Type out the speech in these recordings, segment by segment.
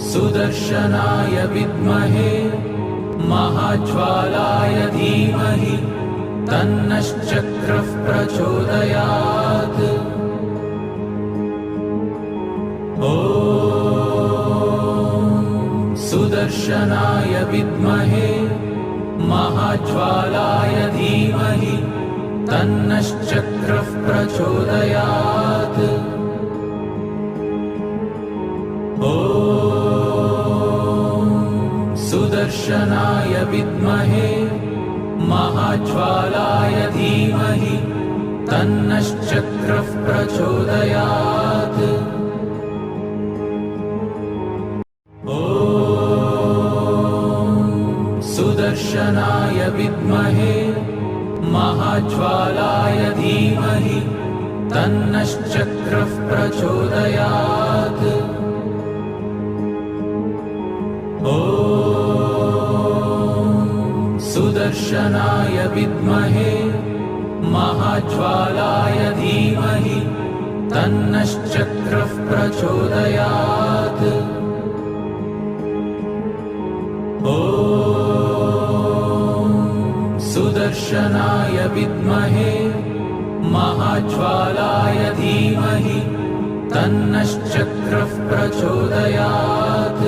सुदर्शनाय विद्महे महाज्वालाय धीमहि तन्नश्चक्रः प्रचोदयात्। सुदर्शनाय विद्महे महाज्वालाय धीमहि तन्नश्चक्रः प्रचोदयात्। सुदर्शनाय विद्महे महाज्वालाय धीमहि तन्नश्चक्रः प्रचोदयात्। सुदर्शनाय विद्महे महाज्वालाय धीमहि तन्नश्चक्रः प्रचोदयात्। सुदर्शनाय विद्महे महाज्वालाय धीमहि तन्नश्चक्रः प्रचोदयात्। सुदर्शनाय विद्महे महाज्वालाय धीमहि तन्नश्चक्रः प्रचोदयात्।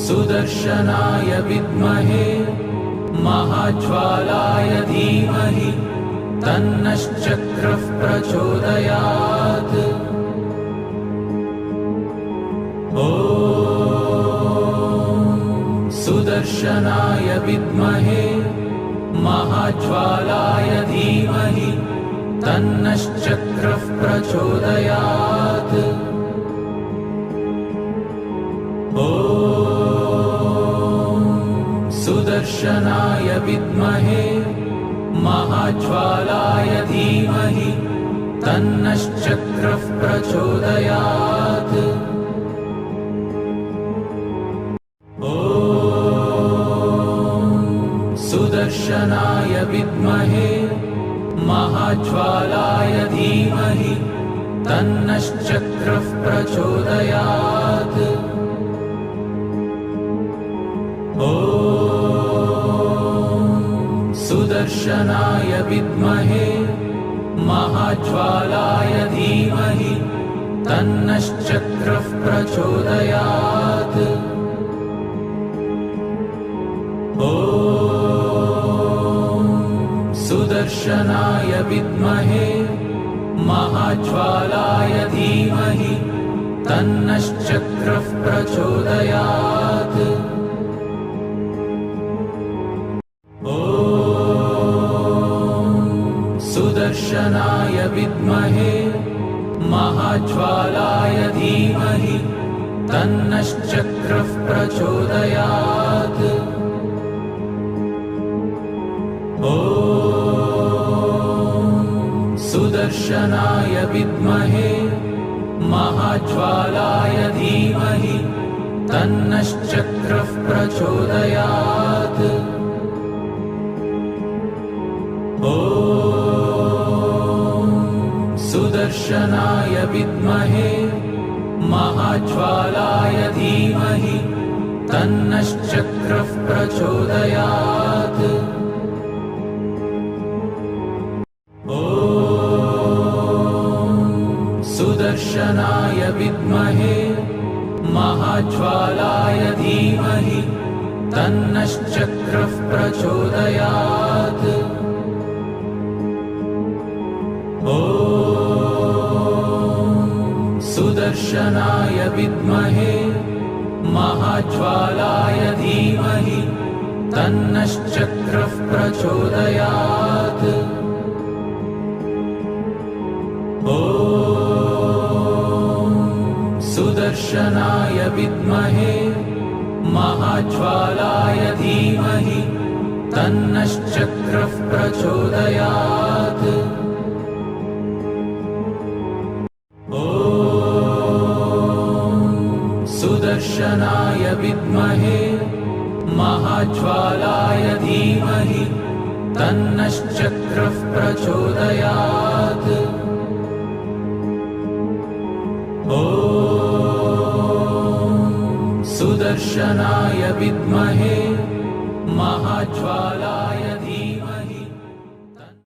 सुदर्शनाय विद्महे महाज्वालाय धीमहि तन्नश्चक्रः प्रचोदयात्। सुदर्शनाय विद्महे महाज्वालाय धीमहि तन्नश्चक्रः प्रचोदयात्। सुदर्शनाय विद्महे महाज्वालाय धीमहि तन्नश्चक्रः प्रचोदयात्। सुदर्शनाय विद्महे महाज्वालाय धीमहि तन्नश्चक्रः प्रचोदयात्। सुदर्शनाय विद्महे महाज्वालाय धीमहि तन्नश्चक्रः प्रचोदयात्। सुदर्शनाय विद्महे महाज्वालाय धीमहि तन्नश्चक्रः प्रचोदयात्। सुदर्शनाय विद्महे महाज्वालाय धीमहि तन्नश्चक्रः प्रचोदयात्। सुदर्शनाय विद्महे महाज्वालाय धीमहि तन्नश्चक्रः प्रचोदयात्। सुदर्शनाय विद्महे महाज्वालाय धीमहि तन्नश्चक्रः प्रचोदयात्। सुदर्शनाय विद्महे महाज्वालाय धीमहि तन्नश्चक्रः प्रचोदयात्। सुदर्शनाय विद्महे महाज्वालाय धीमहि तन्नश्चक्रः प्रचोदयात्। सुदर्शनाय विद्महे महाज्वालाय धीमहि तन्नश्चक्रः प्रचोदयात्। सुदर्शनाय विद्महे महाज्वालाय धीमहि तन्नश्चक्रः शतचक्रः प्रचोदयात्। ॐ सुदर्शनाय विद्महे महाज्वालाय